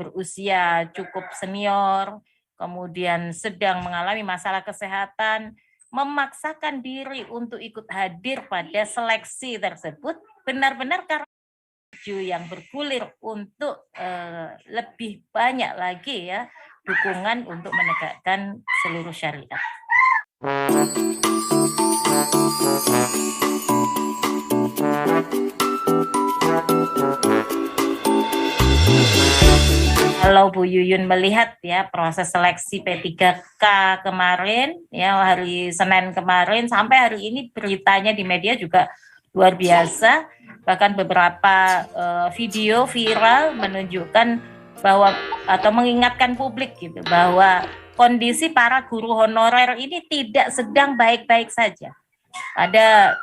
berusia cukup senior, kemudian sedang mengalami masalah kesehatan, memaksakan diri untuk ikut hadir pada seleksi tersebut, benar-benar karena yang bergulir untuk lebih banyak lagi ya dukungan untuk menegakkan seluruh syariat. Kalau Bu Yuyun melihat ya proses seleksi P3K kemarin ya hari Senin kemarin sampai hari ini beritanya di media juga luar biasa, bahkan beberapa video viral menunjukkan bahwa atau mengingatkan publik gitu bahwa kondisi para guru honorer ini tidak sedang baik-baik saja. Ada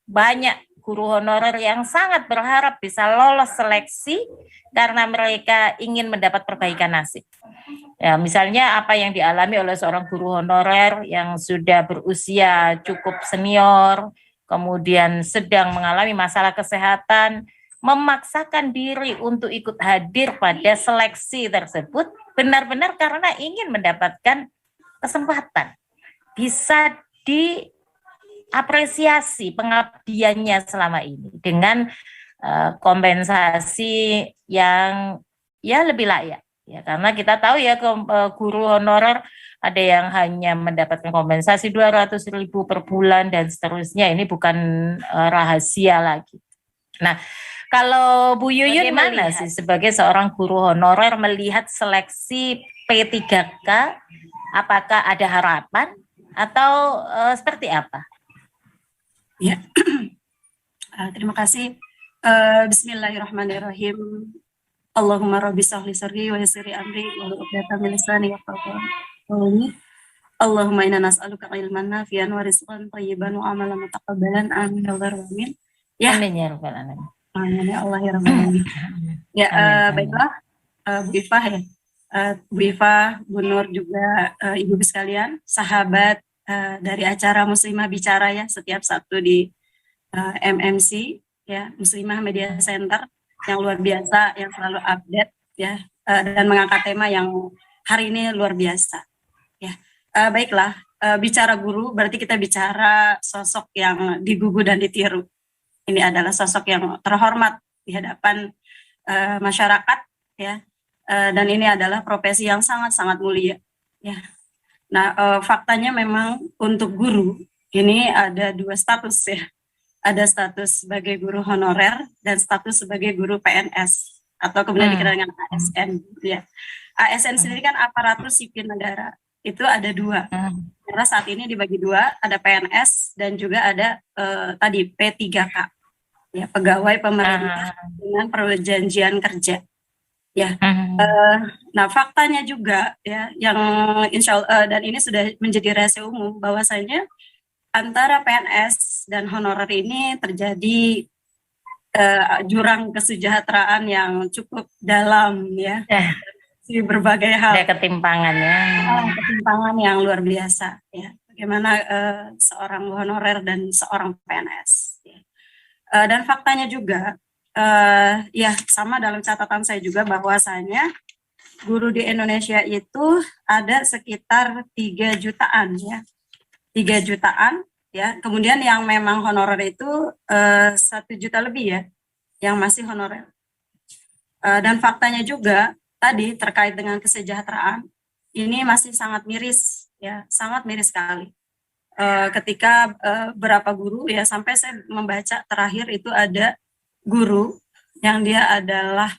banyak guru honorer yang sangat berharap bisa lolos seleksi karena mereka ingin mendapat perbaikan nasib. Ya, misalnya apa yang dialami oleh seorang guru honorer yang sudah berusia cukup senior, kemudian sedang mengalami masalah kesehatan, memaksakan diri untuk ikut hadir pada seleksi tersebut benar-benar karena ingin mendapatkan kesempatan bisa diapresiasi pengabdiannya selama ini dengan kompensasi yang ya lebih layak ya, karena kita tahu ya guru honorer ada yang hanya mendapatkan kompensasi 200.000 per bulan dan seterusnya, ini bukan rahasia lagi. Nah, kalau Bu Yuyun mana sih sebagai seorang guru honorer melihat seleksi P3K, apakah ada harapan atau seperti apa? Ya, terima kasih. Bismillahirrahmanirrahim. Allahumma rabbi sahli sadri wa yassir amri wa uqdatam min lisani yafqahu qawli. Allahumma inna nas'aluka ilman nafi'an wa rizqan thayyiban wa amalan mutaqabbalan. Amin ya rabbal alamin. Ya. Amin ya rabbal alamin. Amin ya Allah ya rabbal alamin. Ya, baiklah Bu Ifa ya. Bu Ifa, Bu Nur juga ibu sekalian, sahabat dari acara Muslimah Bicara ya setiap Sabtu di MMC ya, Muslimah Media Center yang luar biasa, yang selalu update ya, dan mengangkat tema yang hari ini luar biasa ya. Baiklah, bicara guru berarti kita bicara sosok yang digugu dan ditiru. Ini adalah sosok yang terhormat di hadapan masyarakat ya, dan ini adalah profesi yang sangat-sangat mulia ya. Nah, faktanya memang untuk guru ini ada dua status ya. Ada status sebagai guru honorer dan status sebagai guru PNS atau kemudian dikenal dengan ASN ya. ASN sendiri kan aparatur sipil negara, itu ada dua. Karena saat ini dibagi dua, ada PNS dan juga ada tadi P3K ya, pegawai pemerintah dengan perjanjian kerja ya. Nah, faktanya juga ya yang insya Allah dan ini sudah menjadi rahasia umum bahwasanya antara PNS dan honorer ini terjadi jurang kesejahteraan yang cukup dalam ya, di berbagai hal. Ada ketimpangannya. Ketimpangan yang luar biasa ya. Bagaimana seorang honorer dan seorang PNS. Ya. Dan faktanya juga ya sama dalam catatan saya juga bahwasanya guru di Indonesia itu ada sekitar 3 jutaan ya. 3 jutaan ya, kemudian yang memang honorer itu 1 juta lebih ya, yang masih honorer. Dan faktanya juga tadi terkait dengan kesejahteraan, ini masih sangat miris ya, sangat miris sekali. Ketika berapa guru ya, sampai saya membaca terakhir itu ada guru yang dia adalah,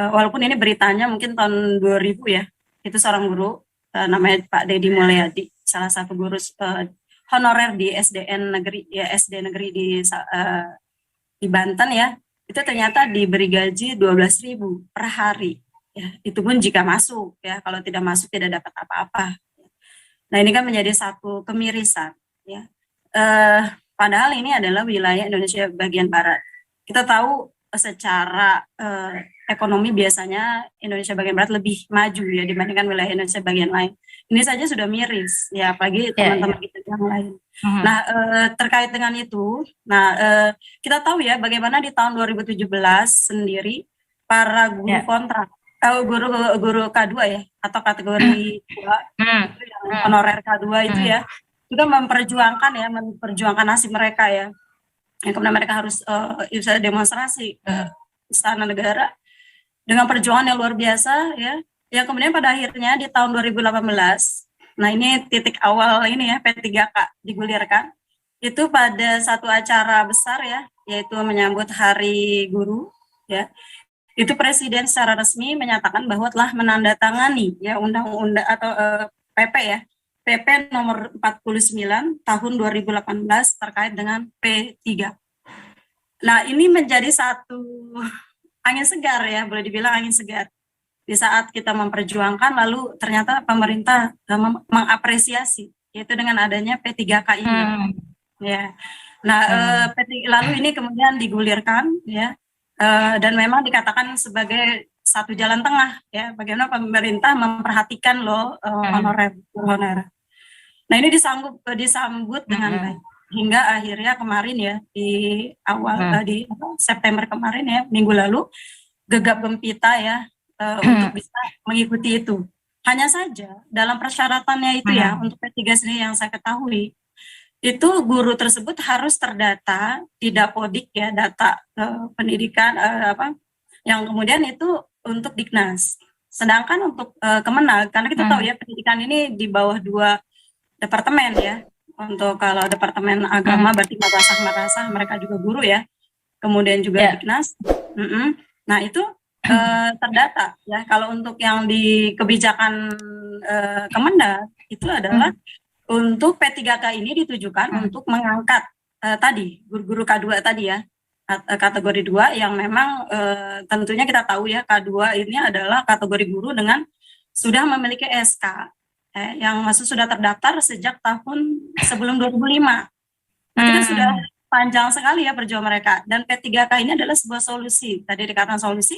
walaupun ini beritanya mungkin tahun 2000 ya, itu seorang guru namanya Pak Dedi Mulyadi, salah satu guru honorer di SDN negeri ya, SD negeri di Banten ya, itu ternyata diberi gaji 12.000 per hari ya, itu pun jika masuk ya, kalau tidak masuk tidak dapat apa-apa. Nah, ini kan menjadi satu kemirisan ya, padahal ini adalah wilayah Indonesia bagian barat. Kita tahu secara ekonomi biasanya Indonesia bagian barat lebih maju ya dibandingkan wilayah Indonesia bagian lain. Ini saja sudah miris ya, apalagi teman-teman kita yang lain. Nah, terkait dengan itu, nah kita tahu ya bagaimana di tahun 2017 sendiri para guru kontrak guru K2 ya, atau kategori 2 itu yang honorer K2 itu ya, juga memperjuangkan nasib mereka ya. Yang kemudian mereka harus bisa demonstrasi ke Istana Negara dengan perjuangan yang luar biasa ya. Yang kemudian pada akhirnya di tahun 2018, nah ini titik awal ini ya P3K digulirkan. Itu pada satu acara besar ya, yaitu menyambut Hari Guru ya. Itu Presiden secara resmi menyatakan bahwa telah menandatangani ya undang-undang atau PP ya, PP nomor 49 tahun 2018 terkait dengan P3. Nah, ini menjadi satu angin segar ya, boleh dibilang angin segar. Di saat kita memperjuangkan, lalu ternyata pemerintah mengapresiasi, yaitu dengan adanya P3K ini. Ya. Nah, lalu ini kemudian digulirkan ya. Dan memang dikatakan sebagai satu jalan tengah ya, bagaimana pemerintah memperhatikan loh honorer. Nah ini disambut dengan baik hingga akhirnya kemarin ya di awal di September kemarin ya, minggu lalu gegap gempita ya untuk bisa mengikuti itu. Hanya saja dalam persyaratannya itu ya untuk P3 sendiri yang saya ketahui itu guru tersebut harus terdata di Dapodik ya, data pendidikan yang kemudian itu untuk Diknas. Sedangkan untuk Kemenag, karena kita tahu ya pendidikan ini di bawah 2 departemen ya. Untuk kalau Departemen Agama berarti madrasah mereka juga guru ya. Kemudian juga Diknas. Nah itu terdata ya. Kalau untuk yang di kebijakan Kemenag itu adalah untuk P3K ini ditujukan untuk mengangkat tadi guru-guru K2 tadi ya, kategori 2 yang memang tentunya kita tahu ya K2 ini adalah kategori guru dengan sudah memiliki SK yang maksud sudah terdaftar sejak tahun sebelum 2005. Itu sudah panjang sekali ya perjuangan mereka, dan P3K ini adalah sebuah solusi, tadi dikatakan solusi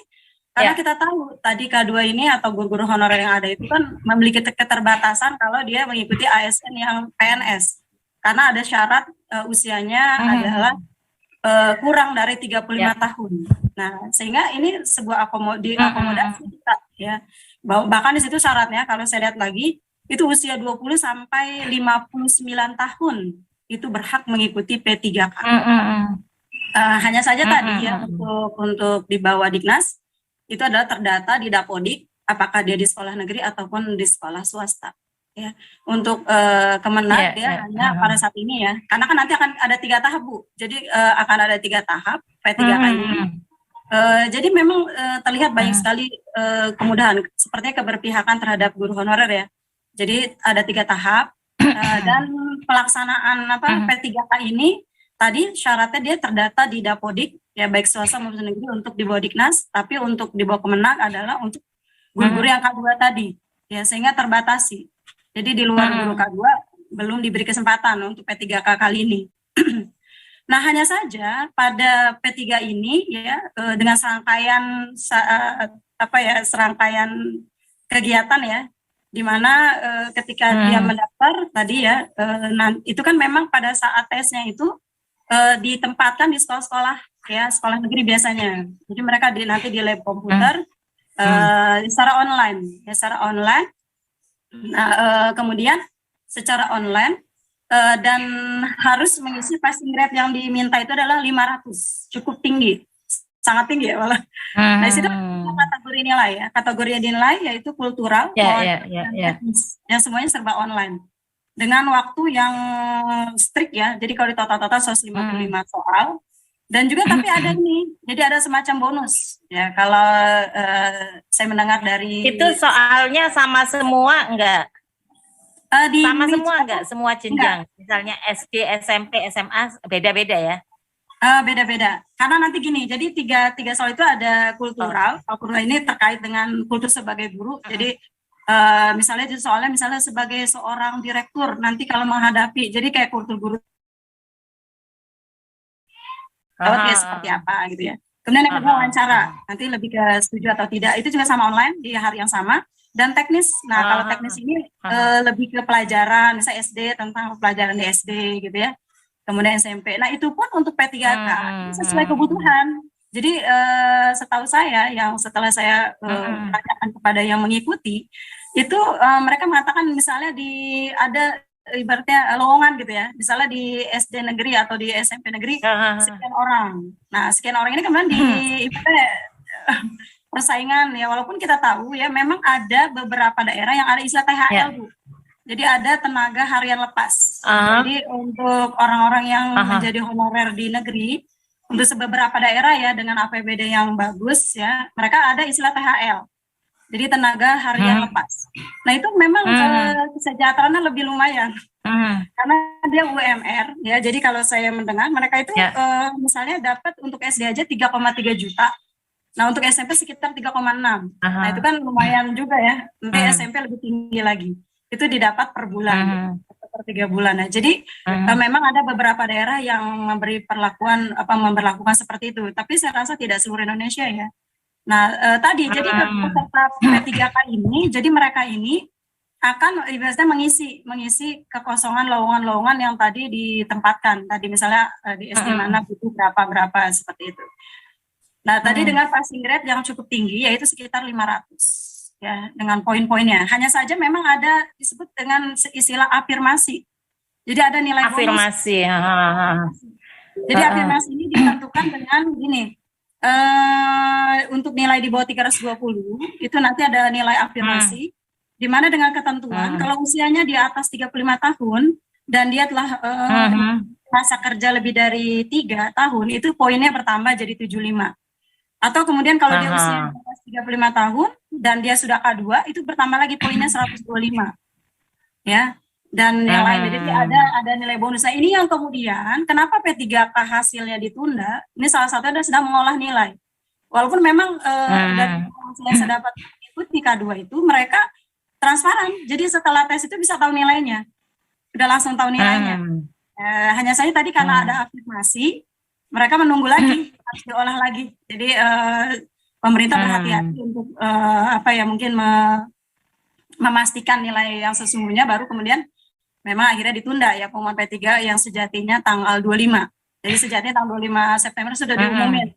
karena kita tahu tadi K2 ini atau guru-guru honorer yang ada itu kan memiliki keterbatasan kalau dia mengikuti ASN yang PNS. Karena ada syarat usianya adalah kurang dari 35 tahun. Nah, sehingga ini sebuah akomodasi kita ya. Bahkan di situ syaratnya kalau saya lihat lagi itu usia 20 sampai 59 tahun itu berhak mengikuti P3K. Hanya saja tadi ya untuk di bawah Diknas itu adalah terdata di Dapodik, apakah dia di sekolah negeri ataupun di sekolah swasta. Ya, untuk Kemenag hanya pada saat ini ya, karena kan nanti akan ada 3 tahap Bu, jadi akan ada 3 tahap P3K ini. Jadi memang terlihat banyak sekali kemudahan, sepertinya keberpihakan terhadap guru honorer ya. Jadi ada 3 tahap dan pelaksanaan P3K ini tadi syaratnya dia terdata di Dapodik ya, baik swasta maupun negeri untuk di bawah Diknas, tapi untuk di bawah Kemenag adalah untuk guru-guru yang K2 tadi ya, sehingga terbatasi. Jadi di luar guru K2 belum diberi kesempatan untuk P3K kali ini. Nah, hanya saja pada P3 ini ya dengan serangkaian serangkaian kegiatan ya, di mana ketika dia mendaftar tadi ya, itu kan memang pada saat tesnya itu ditempatkan di sekolah-sekolah ya, sekolah negeri biasanya. Jadi mereka nanti di lab komputer secara online ya, secara online. Nah, kemudian secara online dan harus mengisi passing grade yang diminta itu adalah 500, cukup tinggi, sangat tinggi ya malah. Nah, di situ kategori nilai ya, kategori dinilai yaitu kultural, teknis, yang semuanya serba online dengan waktu yang strict ya. Jadi kalau di total 155 soal, dan juga tapi ada ini, jadi ada semacam bonus ya. Kalau saya mendengar dari itu soalnya sama semua enggak? Sama semua enggak? Semua jenjang, misalnya SD, SMP, SMA beda-beda ya? Beda-beda. Karena nanti gini, jadi tiga soal itu ada kultural. Kultural ini terkait dengan kultur sebagai guru. Jadi misalnya itu soalnya misalnya sebagai seorang direktur nanti kalau menghadapi, jadi kayak kultur guru seperti apa gitu ya. Kemudian yang kedua wawancara, nanti lebih ke setuju atau tidak, itu juga sama online di hari yang sama. Dan teknis, nah kalau teknis ini lebih ke pelajaran, misalnya SD tentang pelajaran di SD gitu ya. Kemudian SMP, nah itu pun untuk P3K sesuai kebutuhan. Jadi setahu saya, yang setelah saya tanyakan kepada yang mengikuti, itu mereka mengatakan misalnya ada ibaratnya lowongan gitu ya, misalnya di SD negeri atau di SMP negeri sekian orang. Nah sekian orang ini kemudian ibaratnya persaingan ya, walaupun kita tahu ya memang ada beberapa daerah yang ada istilah THL Bu. Jadi ada tenaga harian lepas. Jadi untuk orang-orang yang menjadi honorer di negeri, untuk beberapa daerah ya dengan APBD yang bagus ya, mereka ada istilah THL. Jadi tenaga harian lepas. Nah itu memang kesejahteraannya lebih lumayan. Karena dia UMR ya. Jadi kalau saya mendengar mereka itu misalnya dapat untuk SD aja 3,3 juta. Nah untuk SMP sekitar 3,6. Nah itu kan lumayan juga ya. Nanti SMP lebih tinggi lagi. Itu didapat per bulan, per 3 bulan. Nah, jadi memang ada beberapa daerah yang memberlakukan seperti itu. Tapi saya rasa tidak seluruh Indonesia ya. Nah tadi jadi peserta P3K ini, jadi mereka ini akan biasanya mengisi kekosongan lowongan-lowongan yang tadi ditempatkan. Tadi misalnya di SD mana butuh berapa seperti itu. Nah, tadi dengan passing grade yang cukup tinggi, yaitu sekitar 500, ya, dengan poin-poinnya. Hanya saja memang ada disebut dengan istilah afirmasi. Jadi ada nilai afirmasi. Jadi afirmasi ini ditentukan dengan gini, untuk nilai di bawah 320, itu nanti ada nilai afirmasi, di mana dengan ketentuan, kalau usianya di atas 35 tahun, dan dia telah masa kerja lebih dari 3 tahun, itu poinnya bertambah jadi 75. Atau kemudian kalau dia usia 35 tahun dan dia sudah K2 itu bertambah lagi poinnya 125 ya, dan yang lain. Jadi ada nilai bonus. Nah ini yang kemudian kenapa P3K hasilnya ditunda, ini salah satunya adalah sedang mengolah nilai, walaupun memang dari yang saya dapat ikuti K2 itu mereka transparan, jadi setelah tes itu bisa tahu nilainya, udah langsung tahu nilainya. Hanya saja tadi karena ada afirmasi, mereka menunggu lagi, harus diolah lagi. Jadi pemerintah berhati-hati untuk mungkin memastikan nilai yang sesungguhnya, baru kemudian memang akhirnya ditunda ya pengumuman P3 yang sejatinya tanggal 25. Jadi sejatinya tanggal 25 September sudah diumumin.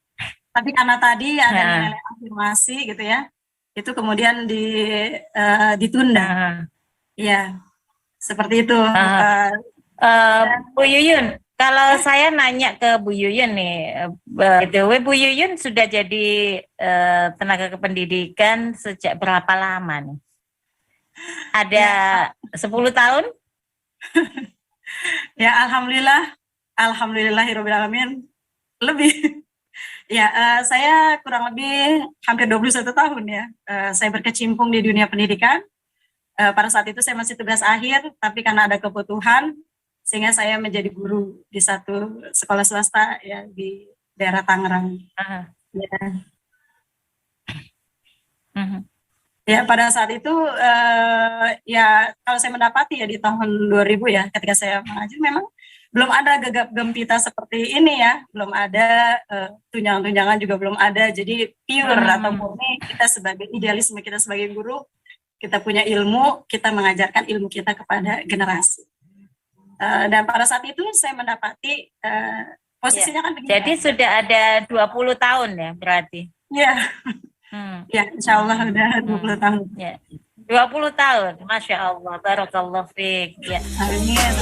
Tapi karena tadi ada nilai afirmasi gitu ya, itu kemudian ditunda. Ya, seperti itu. Bu Yuyun, kalau saya nanya ke Bu Yuyun nih, Bu Yuyun sudah jadi tenaga kependidikan sejak berapa lama nih? Ada 10 tahun? Ya, alhamdulillahirobbilalamin, lebih. Ya, saya kurang lebih hampir 21 tahun ya. Saya berkecimpung di dunia pendidikan. Pada saat itu saya masih tugas akhir, tapi karena ada kebutuhan, sehingga saya menjadi guru di satu sekolah swasta ya di daerah Tangerang. Ya pada saat itu ya kalau saya mendapati ya di tahun 2000 ya, ketika saya mengajar memang belum ada gegap gempita seperti ini ya, belum ada tunjangan-tunjangan juga belum ada. Jadi pure atau murni kita sebagai idealisme kita sebagai guru, kita punya ilmu, kita mengajarkan ilmu kita kepada generasi. Dan pada saat itu saya mendapati posisinya kan begini. Jadi sudah ada 20 tahun ya berarti? Iya. Ya, insya Allah udah 20 tahun. Ya. 20 tahun, Masya Allah, Barakallah fiik. Ya. Amin.